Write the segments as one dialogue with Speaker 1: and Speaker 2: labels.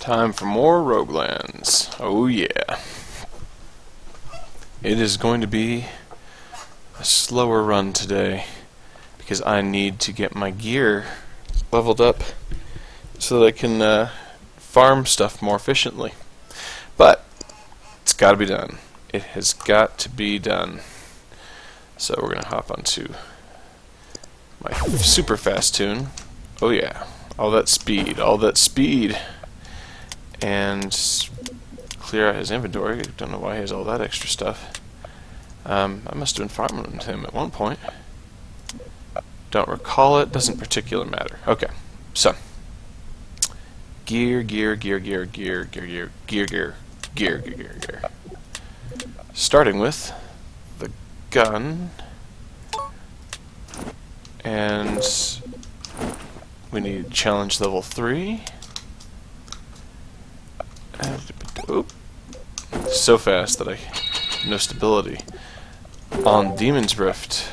Speaker 1: Time for more Roguelands. Oh yeah. It is going to be a slower run today because I need to get my gear leveled up so that I can farm stuff more efficiently. But it's got to be done. It has got to be done. So we're going to hop onto my super fast tune. Oh yeah. All that speed. All that speed. And clear out his inventory. Don't know why he has all that extra stuff. I must have been farming him at one point. Don't recall it. Doesn't particularly matter. Okay. So. Gear. Starting with the gun. And we need challenge level 3. Oop. So fast that I no stability. On Demon's Rift.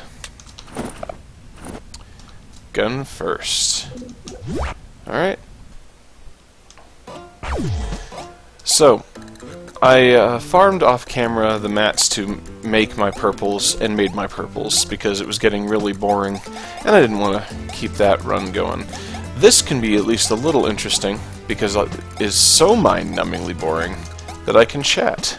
Speaker 1: Gun first. Alright. So, I farmed off camera the mats to make my purples, and made my purples, because it was getting really boring, and I didn't want to keep that run going. This can be at least a little interesting, because it is so mind-numbingly boring that I can chat.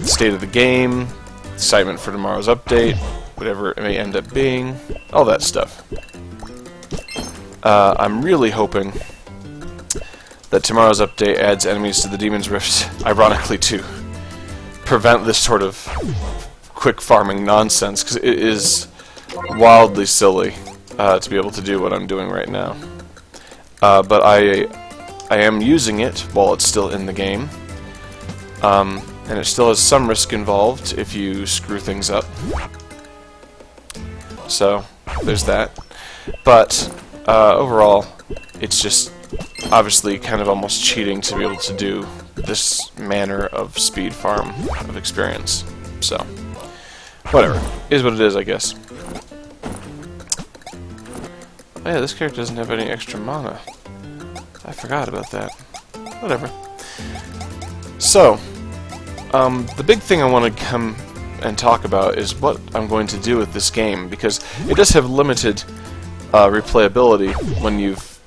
Speaker 1: State of the game, excitement for tomorrow's update, whatever it may end up being, all that stuff. I'm really hoping that tomorrow's update adds enemies to the Demon's Rift, ironically, to prevent this sort of quick farming nonsense, because it is wildly silly to be able to do what I'm doing right now. But I am using it while it's still in the game, and it still has some risk involved if you screw things up. So, there's that. But, overall, it's just obviously kind of almost cheating to be able to do this manner of speed farm of experience. So, whatever. Is what it is, I guess. Oh yeah, this character doesn't have any extra mana. I forgot about that. Whatever. So, the big thing I want to come and talk about is what I'm going to do with this game, because it does have limited replayability when you've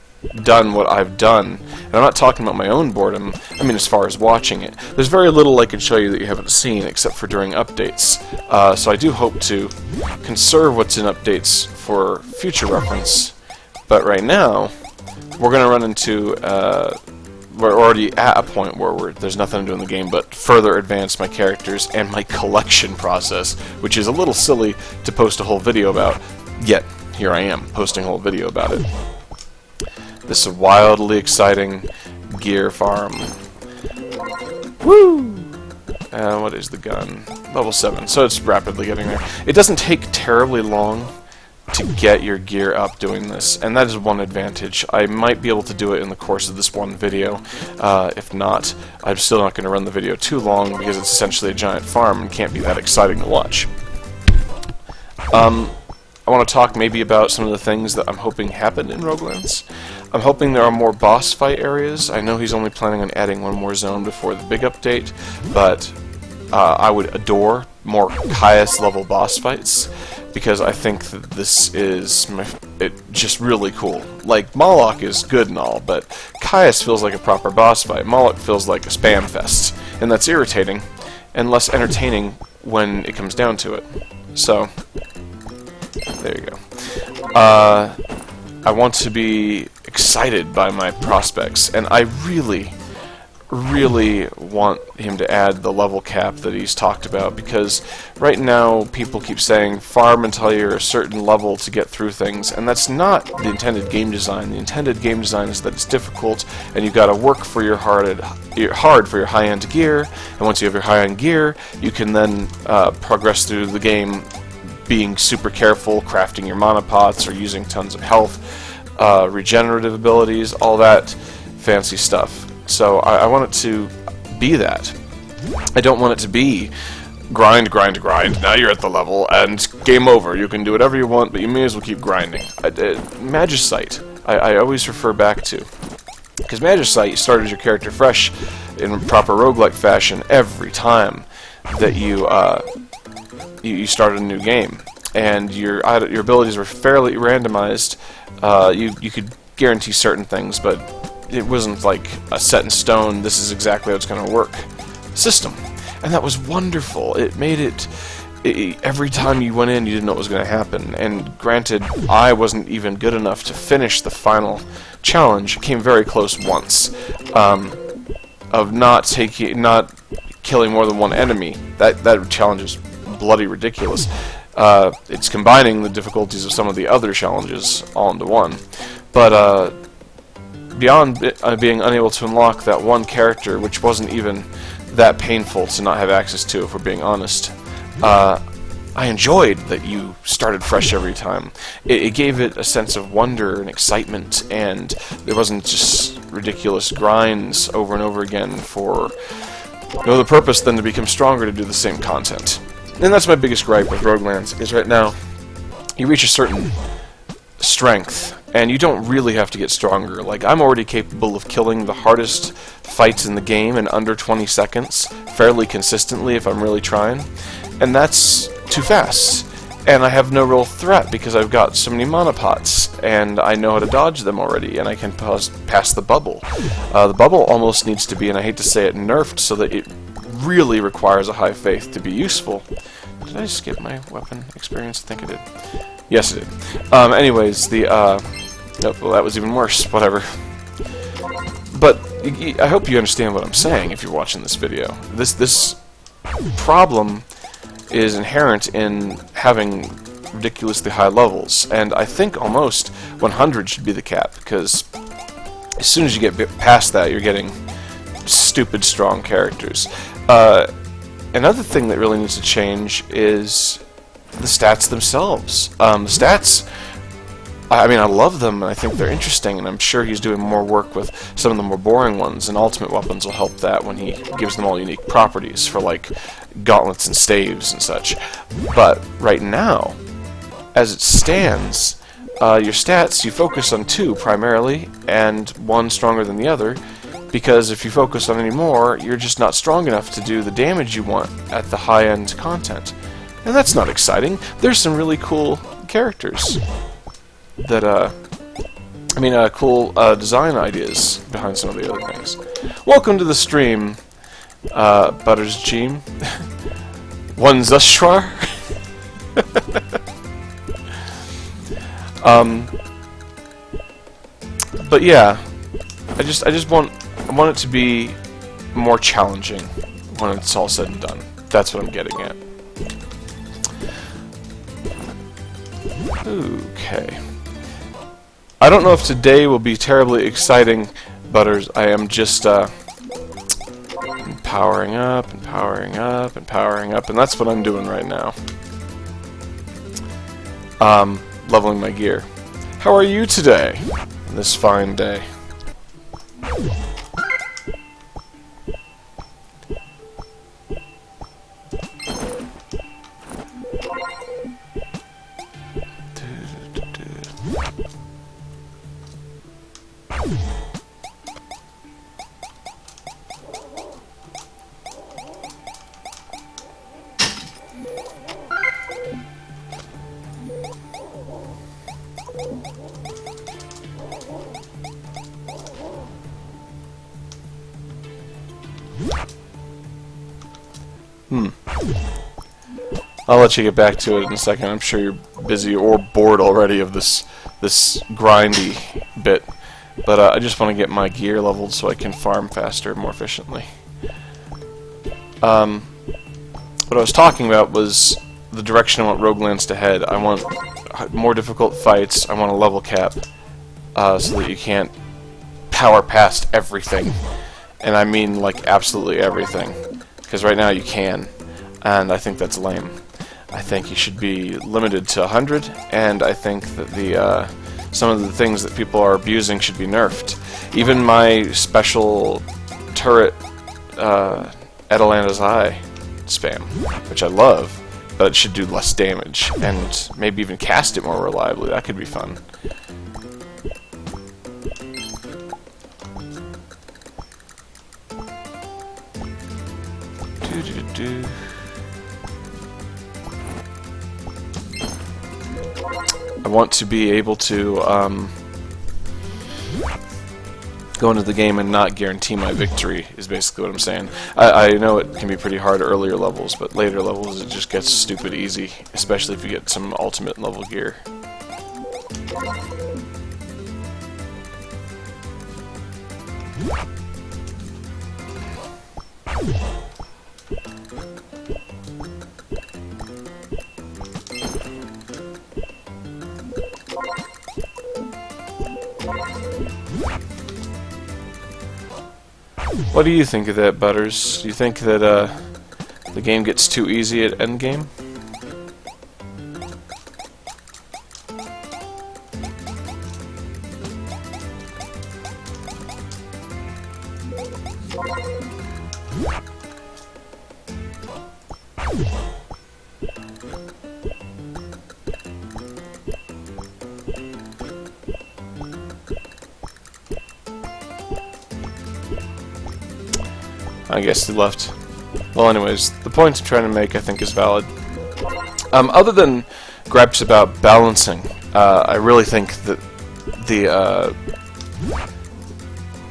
Speaker 1: done what I've done. And I'm not talking about my own boredom, I mean as far as watching it. There's very little I can show you that you haven't seen, except for during updates. So I do hope to conserve what's in updates for future reference. But right now, we're going to run into, we're already at a point where there's nothing to do in the game but further advance my characters and my collection process, which is a little silly to post a whole video about, yet here I am, posting a whole video about it. This wildly exciting gear farm. Woo! What is the gun? Level 7, so it's rapidly getting there. It doesn't take terribly long to get your gear up doing this, and that is one advantage. I might be able to do it in the course of this one video. If not, I'm still not going to run the video too long because it's essentially a giant farm and can't be that exciting to watch. I want to talk maybe about some of the things that I'm hoping happen in Roguelands. I'm hoping there are more boss fight areas. I know he's only planning on adding one more zone before the big update, but I would adore more Caius level boss fights, because I think that this is just really cool. Like, Moloch is good and all, but Caius feels like a proper boss fight. Moloch feels like a spam fest, and that's irritating and less entertaining when it comes down to it. So, there you go. I want to be excited by my prospects, and I really want him to add the level cap that he's talked about, because right now people keep saying farm until you're a certain level to get through things, and that's not the intended game design. The intended game design is that it's difficult, and you've got to work for your hard for your high-end gear, and once you have your high-end gear, you can then progress through the game being super careful, crafting your mana pots, or using tons of health, regenerative abilities, all that fancy stuff. So I want it to be that. I don't want it to be grind, now you're at the level, and game over. You can do whatever you want, but you may as well keep grinding. Magicite, I always refer back to. Because Magicite, you started your character fresh in proper roguelike fashion every time that you started a new game, and your abilities were fairly randomized. You could guarantee certain things, but it wasn't like a set in stone, this is exactly how it's going to work system. And that was wonderful. It made it every time you went in, you didn't know what was going to happen. And granted, I wasn't even good enough to finish the final challenge. It came very close once, of not killing more than one enemy. That challenge is bloody ridiculous. It's combining the difficulties of some of the other challenges all into one. But beyond being unable to unlock that one character, which wasn't even that painful to not have access to, if we're being honest, I enjoyed that you started fresh every time. It gave it a sense of wonder and excitement, and there wasn't just ridiculous grinds over and over again for no other purpose than to become stronger to do the same content. And that's my biggest gripe with Roguelands, is right now you reach a certain strength, and you don't really have to get stronger. Like, I'm already capable of killing the hardest fights in the game in under 20 seconds, fairly consistently if I'm really trying, and that's too fast. And I have no real threat because I've got so many mana pots, and I know how to dodge them already, and I can pass the bubble. The bubble almost needs to be, and I hate to say it, nerfed so that it really requires a high faith to be useful. Did I skip my weapon experience? I think I did. Yes, I did. Anyways, nope, well, that was even worse. Whatever. But I hope you understand what I'm saying if you're watching this video. This problem is inherent in having ridiculously high levels, and I think almost 100 should be the cap, because as soon as you get past that, you're getting stupid strong characters. Another thing that really needs to change is the stats themselves. The stats, I mean, I love them, and I think they're interesting, and I'm sure he's doing more work with some of the more boring ones, and Ultimate Weapons will help that when he gives them all unique properties for, like, gauntlets and staves and such. But right now, as it stands, your stats, you focus on 2 primarily, and one stronger than the other, because if you focus on any more, you're just not strong enough to do the damage you want at the high-end content. And that's not exciting. There's some really cool characters that, cool design ideas behind some of the other things. Welcome to the stream, Butters Jeem. One Zushwar. But yeah, I want it to be more challenging when it's all said and done. That's what I'm getting at. Okay. I don't know if today will be terribly exciting, Butters. I am just powering up and powering up and powering up, and that's what I'm doing right now. Leveling my gear. How are you today, on this fine day? I'll let you get back to it in a second. I'm sure you're busy or bored already of this grindy bit. But I just want to get my gear leveled so I can farm faster, more efficiently. What I was talking about was the direction I want Roguelands to head. I want more difficult fights. I want a level cap so that you can't power past everything. And I mean, like, absolutely everything. Because right now you can. And I think that's lame. I think you should be limited to 100, and I think that some of the things that people are abusing should be nerfed. Even my special turret, Atalanta's Eye spam, which I love, but it should do less damage, and maybe even cast it more reliably. That could be fun. do. I want to be able to go into the game and not guarantee my victory, is basically what I'm saying. I know it can be pretty hard earlier levels, but later levels it just gets stupid easy, especially if you get some ultimate level gear. What do you think of that, Butters? Do you think that the game gets too easy at endgame? I guess he left. Well, anyways, the point I'm trying to make, I think, is valid. Other than gripes about balancing, I really think that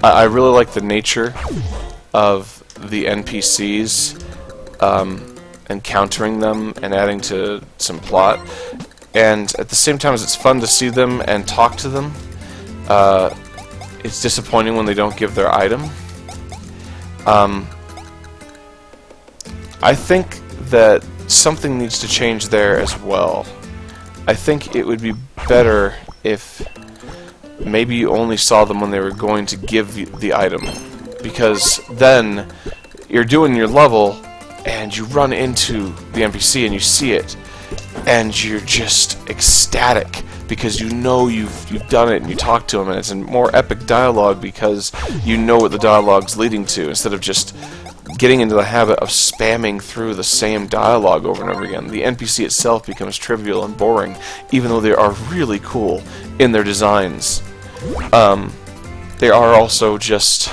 Speaker 1: I really like the nature of the NPCs, encountering them and adding to some plot. And at the same time as it's fun to see them and talk to them, it's disappointing when they don't give their item. I think that something needs to change there as well. I think it would be better if maybe you only saw them when they were going to give you the item, because then you're doing your level and you run into the NPC and you see it and you're just ecstatic because you know you've done it and you talk to him, and it's a more epic dialogue because you know what the dialogue's leading to, instead of just getting into the habit of spamming through the same dialogue over and over again. The NPC itself becomes trivial and boring, even though they are really cool in their designs. They are also just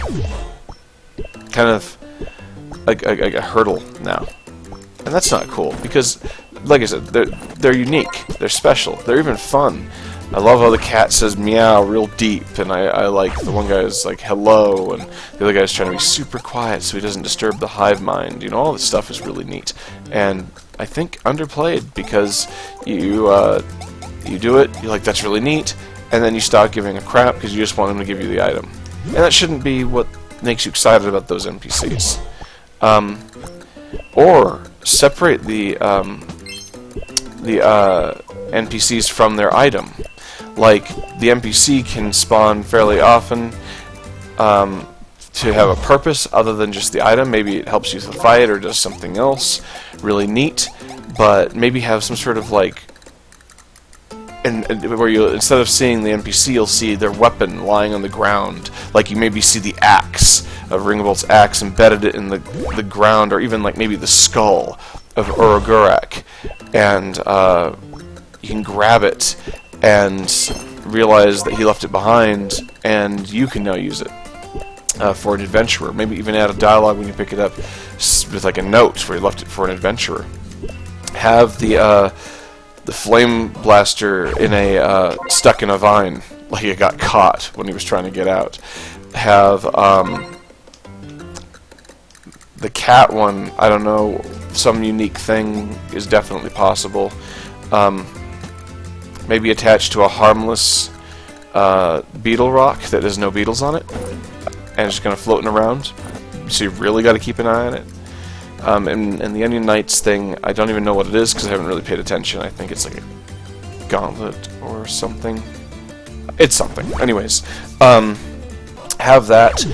Speaker 1: kind of like a hurdle now, and that's not cool because, like I said, they're unique, they're special, they're even fun. I love how the cat says meow real deep, and I like the one guy is like hello, and the other guy's trying to be super quiet so he doesn't disturb the hive mind. You know, all this stuff is really neat, and I think underplayed, because you do it, you're like, that's really neat, and then you stop giving a crap because you just want them to give you the item. And that shouldn't be what makes you excited about those NPCs. Or separate the NPCs from their item. Like, the NPC can spawn fairly often to have a purpose other than just the item. Maybe it helps you with the fight or does something else really neat, but maybe have some sort of like, and where you, instead of seeing the NPC, you'll see their weapon lying on the ground. Like, you maybe see the axe of Ringelbolt's axe embedded it in the ground, or even like maybe the skull of Urugurak, and you can grab it and realize that he left it behind, and you can now use it for an adventurer. Maybe even add a dialogue when you pick it up with like a note where you left it for an adventurer. Have the flame blaster in a stuck in a vine, like it got caught when he was trying to get out. Have the cat one, I don't know, some unique thing is definitely possible. Maybe attached to a harmless beetle rock that has no beetles on it, and it's just kind of floating around, so you really got to keep an eye on it. And the Onion Knights thing, I don't even know what it is because I haven't really paid attention. I think it's like a gauntlet or something. It's something. Anyways, have that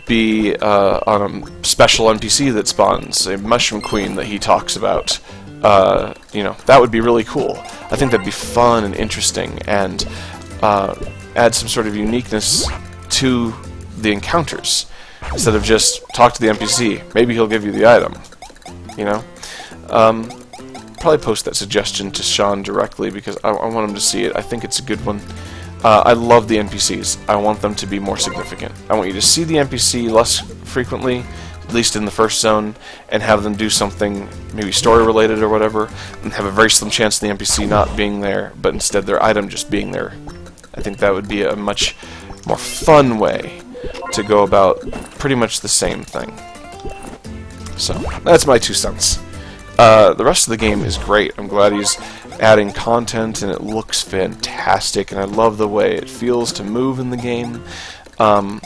Speaker 1: be on a special NPC that spawns, a Mushroom Queen that he talks about. You know, that would be really cool. I think that'd be fun and interesting, and add some sort of uniqueness to the encounters. Instead of just talk to the NPC, maybe he'll give you the item. You know? Probably post that suggestion to Sean directly because I want him to see it. I think it's a good one. I love the NPCs. I want them to be more significant. I want you to see the NPC less frequently, at least in the first zone, and have them do something maybe story related or whatever, and have a very slim chance of the NPC not being there, but instead their item just being there. I think that would be a much more fun way to go about pretty much the same thing. So, that's my 2 cents. The rest of the game is great. I'm glad he's adding content, and it looks fantastic, and I love the way it feels to move in the game. I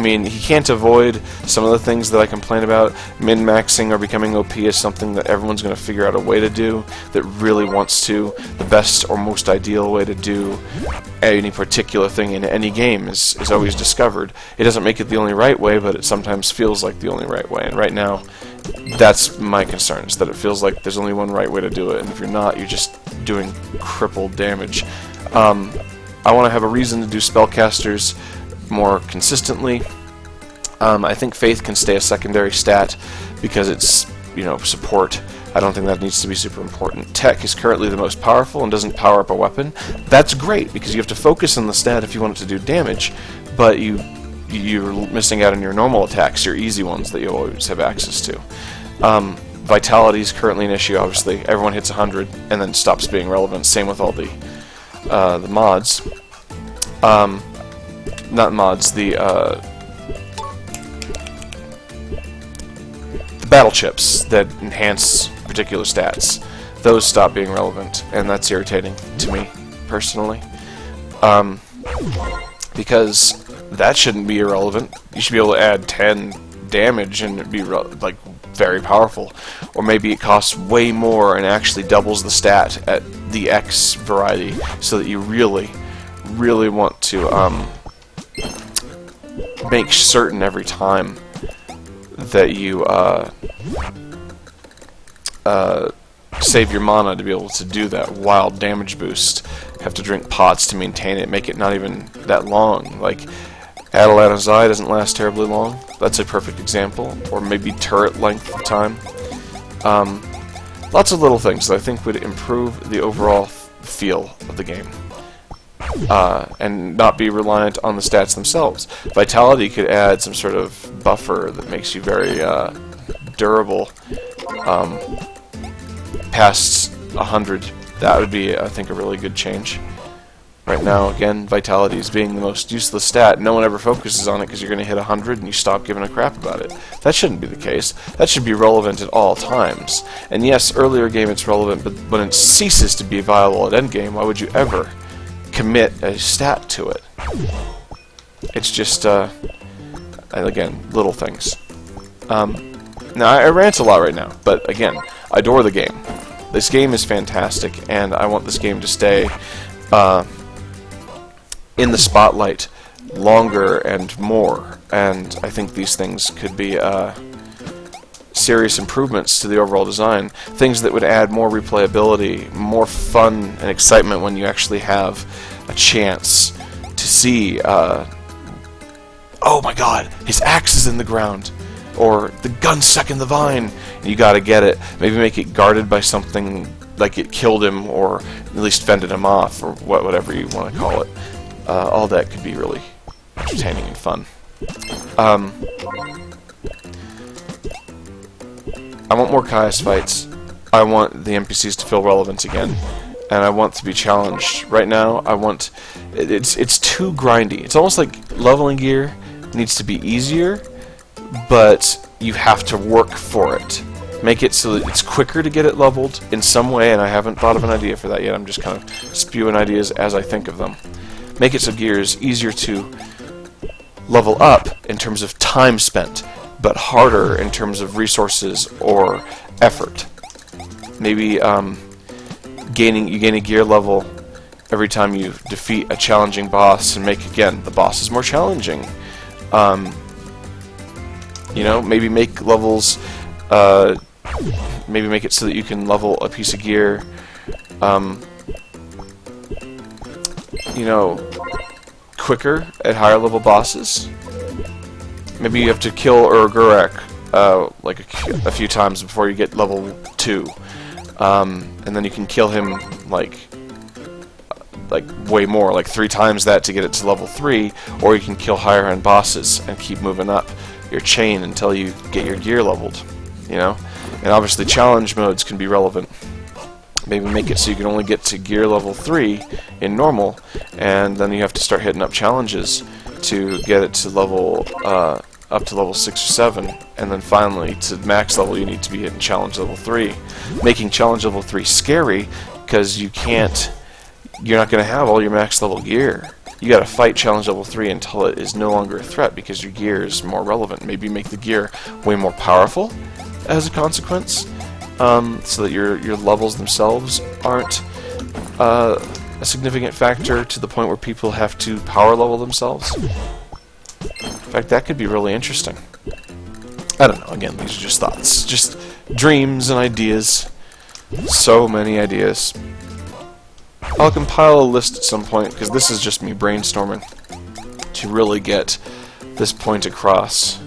Speaker 1: mean, he can't avoid some of the things that I complain about. Min-maxing or becoming OP is something that everyone's going to figure out a way to do that really wants to. The best or most ideal way to do any particular thing in any game is always discovered. It doesn't make it the only right way, but it sometimes feels like the only right way. And right now, that's my concern, is that it feels like there's only one right way to do it, and if you're not, you're just doing crippled damage. I want to have a reason to do spellcasters more consistently. I think Faith can stay a secondary stat because it's, you know, support. I don't think that needs to be super important. Tech is currently the most powerful and doesn't power up a weapon. That's great because you have to focus on the stat if you want it to do damage, but you're missing out on your normal attacks, your easy ones that you always have access to. Vitality is currently an issue, obviously. Everyone hits 100 and then stops being relevant. Same with all the mods. Not mods, the battle chips that enhance particular stats. Those stop being relevant, and that's irritating to me, personally. Because that shouldn't be irrelevant. You should be able to add 10 damage and it'd be like very powerful. Or maybe it costs way more and actually doubles the stat at the X variety, so that you really, really want to make certain every time that you save your mana to be able to do that wild damage boost. You have to drink pots to maintain it, make it not even that long. Like Adelanta's Eye doesn't last terribly long. That's a perfect example. Or maybe turret length of time. Lots of little things that I think would improve the overall feel of the game. And not be reliant on the stats themselves. Vitality could add some sort of buffer that makes you very durable past 100. That would be, I think, a really good change. Right now, again, Vitality is being the most useless stat. No one ever focuses on it because you're going to hit 100 and you stop giving a crap about it. That shouldn't be the case. That should be relevant at all times. And yes, earlier game it's relevant, but when it ceases to be viable at endgame, why would you ever commit a stat to it? It's just, again, little things. Now, I rant a lot right now, but again, I adore the game. This game is fantastic, and I want this game to stay in the spotlight longer and more, and I think these things could be serious improvements to the overall design. Things that would add more replayability, more fun and excitement when you actually have a chance to see, oh my god, his axe is in the ground, or the gun's stuck in the vine, and you gotta get it. Maybe make it guarded by something like it killed him, or at least fended him off, or whatever you want to call it. All that could be really entertaining and fun. I want more Caius fights. I want the NPCs to feel relevant again, and I want to be challenged. Right now, I want... It's too grindy. It's almost like leveling gear needs to be easier, but you have to work for it. Make it so that it's quicker to get it leveled in some way, and I haven't thought of an idea for that yet. I'm just kind of spewing ideas as I think of them. Make it so gear is easier to level up in terms of time spent, but harder in terms of resources or effort. Maybe you gain a gear level every time you defeat a challenging boss, and make, again, the bosses more challenging. You know, maybe make levels, maybe make it so that you can level a piece of gear, you know, quicker at higher level bosses. Maybe you have to kill Urgurak like a few times before you get level 2, and then you can kill him like way more, like 3 times that to get it to level 3, or you can kill higher end bosses and keep moving up your chain until you get your gear leveled, you know? And obviously challenge modes can be relevant. Maybe make it so you can only get to gear level 3 in normal, and then you have to start hitting up challenges to get it to level up to level 6 or 7, and then finally to max level you need to be hitting challenge level 3. Making challenge level 3 scary because you're not going to have all your max level gear. You got to fight challenge level 3 until it is no longer a threat because your gear is more relevant. Maybe make the gear way more powerful as a consequence, so that your levels themselves aren't a significant factor to the point where people have to power level themselves. In fact, that could be really interesting. I don't know, again, these are just thoughts. Just dreams and ideas. So many ideas. I'll compile a list at some point, because this is just me brainstorming to really get this point across.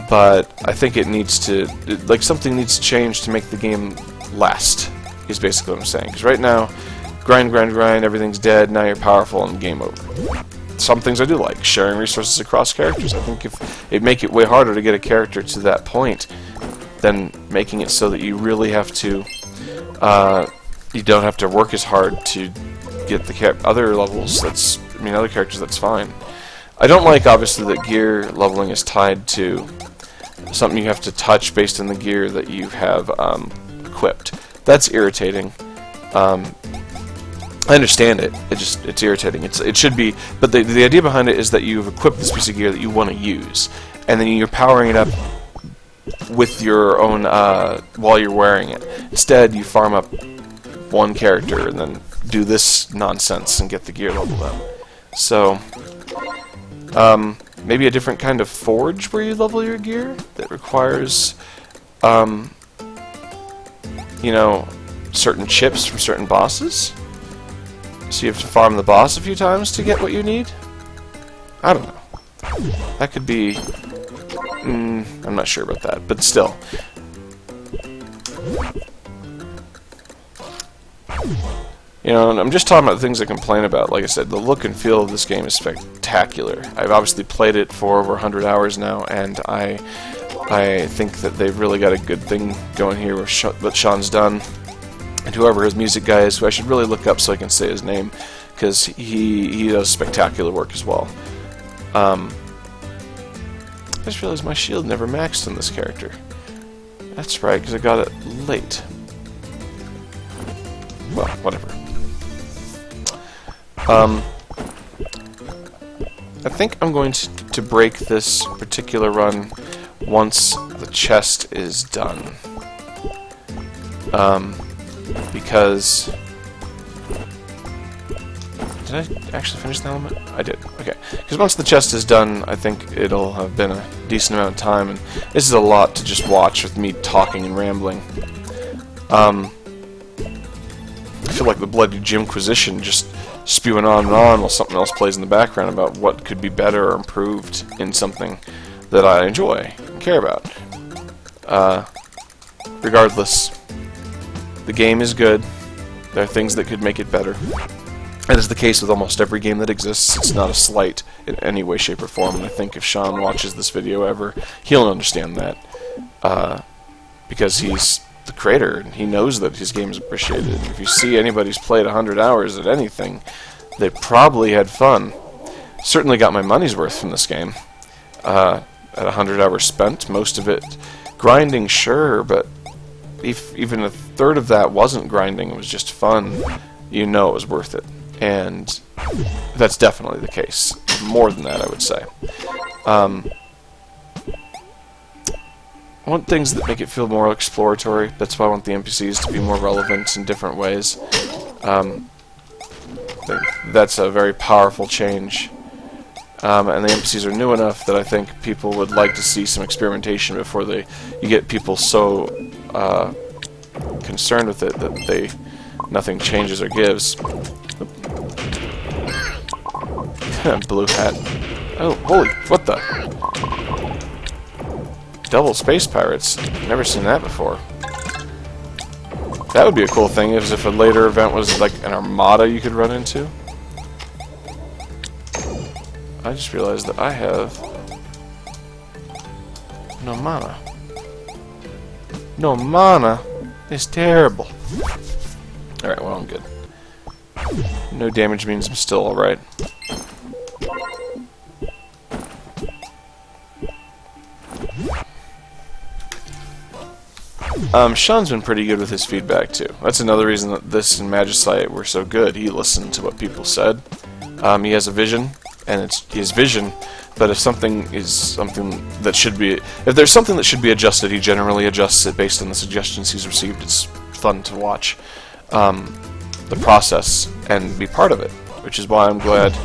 Speaker 1: But I think it needs to, like, something needs to change to make the game last, is basically what I'm saying. Because right now, grind, everything's dead, now you're powerful, and game over. Some things I do like, sharing resources across characters. I think if it'd make it way harder to get a character to that point than making it so that you really have to, you don't have to work as hard to get the other levels. Other characters, that's fine. I don't like, obviously, that gear leveling is tied to something you have to touch based on the gear that you have equipped. That's irritating. I understand it. It's irritating. It should be, but the idea behind it is that you've equipped this piece of gear that you want to use, and then you're powering it up with your own while you're wearing it. Instead, you farm up one character and then do this nonsense and get the gear leveled up. So, maybe a different kind of forge where you level your gear that requires, certain chips from certain bosses. So you have to farm the boss a few times to get what you need? I don't know. That could be... I'm not sure about that, but still. I'm just talking about the things I complain about. Like I said, the look and feel of this game is spectacular. I've obviously played it for over 100 hours now, and I think that they've really got a good thing going here with what Sean's done. And whoever his music guy is, who I should really look up so I can say his name, because he does spectacular work as well. I just realized my shield never maxed on this character. That's right, because I got it late. Well, whatever. I think I'm going to break this particular run once the chest is done. Because... Did I actually finish the element? I did. Okay. Because once the chest is done, I think it'll have been a decent amount of time, and this is a lot to just watch with me talking and rambling. I feel like the Bloody Jimquisition, just spewing on and on while something else plays in the background about what could be better or improved in something that I enjoy and care about. Regardless, the game is good. There are things that could make it better. That is the case with almost every game that exists. It's not a slight in any way, shape, or form, and I think if Sean watches this video ever, he'll understand that. Because he's the creator, and he knows that his game is appreciated. If you see anybody who's played 100 hours at anything, they probably had fun. Certainly got my money's worth from this game. At 100 hours spent, most of it grinding, sure, but if even a third of that wasn't grinding, it was just fun, you know it was worth it. And that's definitely the case. More than that, I would say. I want things that make it feel more exploratory. That's why I want the NPCs to be more relevant in different ways. That's a very powerful change. And the NPCs are new enough that I think people would like to see some experimentation before you get people so concerned with it that nothing changes or gives. Blue hat. Oh, holy, what the? Double space pirates. Never seen that before. That would be a cool thing if a later event was like an armada you could run into. I just realized that I have No mana. No mana? It's terrible. Alright, well, I'm good. No damage means I'm still alright. Sean's been pretty good with his feedback, too. That's another reason that this and Magicite were so good. He listened to what people said. He has a vision, and it's his vision, but if something is something that should be... If there's something that should be adjusted, he generally adjusts it based on the suggestions he's received. It's fun to watch the process and be part of it, which is why I'm glad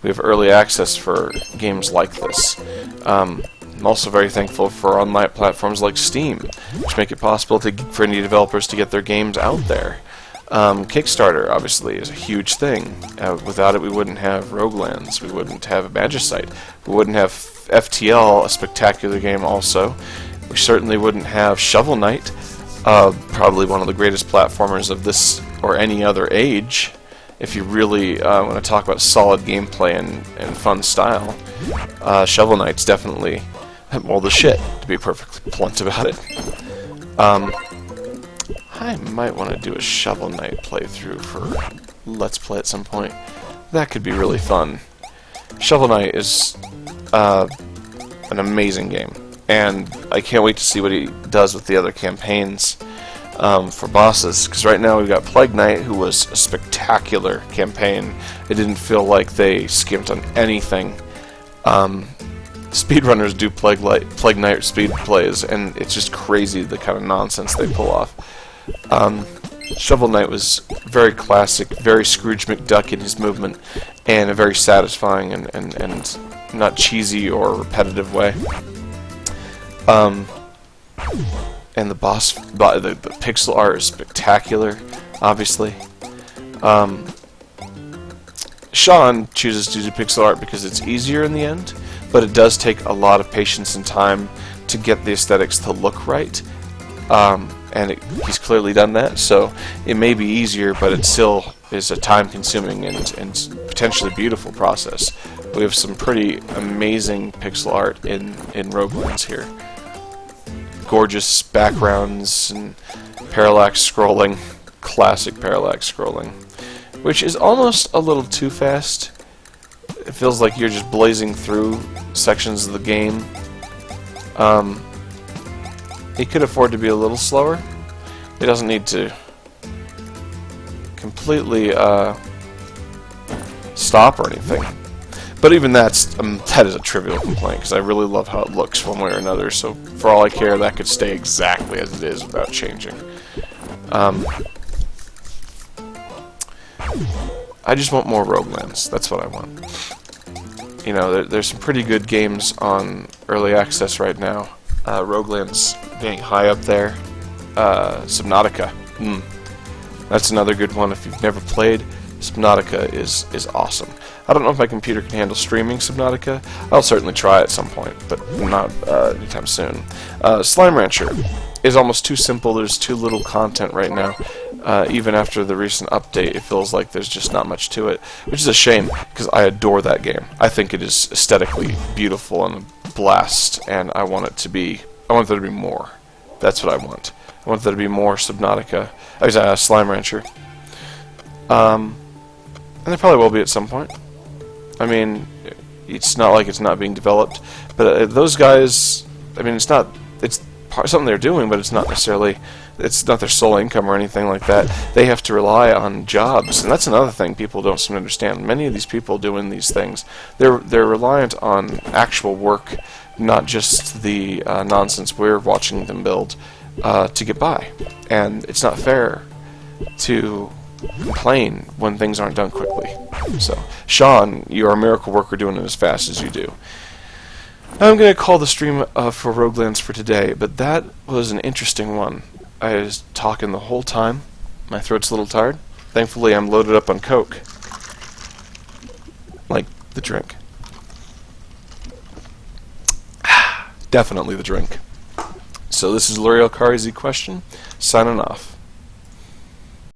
Speaker 1: we have early access for games like this. I'm also very thankful for online platforms like Steam, which make it possible for indie developers to get their games out there. Kickstarter, obviously, is a huge thing. Without it, we wouldn't have Roguelands, we wouldn't have Magicite, we wouldn't have FTL, a spectacular game also. We certainly wouldn't have Shovel Knight, probably one of the greatest platformers of this or any other age. If you really want to talk about solid gameplay and fun style, Shovel Knight's definitely, well, the shit, to be perfectly blunt about it. I might want to do a Shovel Knight playthrough for Let's Play at some point. That could be really fun. Shovel Knight is an amazing game, and I can't wait to see what he does with the other campaigns for bosses, because right now we've got Plague Knight, who was a spectacular campaign. It didn't feel like they skimped on anything. Speedrunners do Plague Knight speed plays, and it's just crazy the kind of nonsense they pull off. Shovel Knight was very classic, very Scrooge McDuck in his movement, and a very satisfying and not cheesy or repetitive way. And the boss, the pixel art is spectacular, obviously. Sean chooses to do pixel art because it's easier in the end, but it does take a lot of patience and time to get the aesthetics to look right. And he's clearly done that, so it may be easier, but it still is a time-consuming and potentially beautiful process. We have some pretty amazing pixel art in Roguelands here. Gorgeous backgrounds and parallax scrolling, classic parallax scrolling, which is almost a little too fast. It feels like you're just blazing through sections of the game. He could afford to be a little slower. He doesn't need to completely stop or anything. But even that is a trivial complaint, because I really love how it looks one way or another, so for all I care, that could stay exactly as it is without changing. I just want more Roguelands. That's what I want. You know, there's some pretty good games on early access right now. Roguelands being high up there. Subnautica. That's another good one if you've never played. Subnautica is awesome. I don't know if my computer can handle streaming Subnautica. I'll certainly try at some point, but not anytime soon. Slime Rancher is almost too simple. There's too little content right now. Even after the recent update, it feels like there's just not much to it, which is a shame, because I adore that game. I think it is aesthetically beautiful and a blast, and I want there to be more. That's what I want. I want there to be more Subnautica. Slime Rancher. And there probably will be at some point. I mean, it's not like it's not being developed, but those guys, I mean, it's something they're doing, but it's not their sole income or anything like that. They have to rely on jobs, and that's another thing people don't seem to understand. Many of these people doing these things, they're reliant on actual work, not just the nonsense we're watching them build to get by. And it's not fair to complain when things aren't done quickly. So, Sean, you're a miracle worker doing it as fast as you do. I'm going to call the stream for Roguelands for today, but that was an interesting one. I was talking the whole time. My throat's a little tired. Thankfully, I'm loaded up on Coke. Like the drink. Definitely the drink. So this is L'Oreal Car Easy Question, signing off.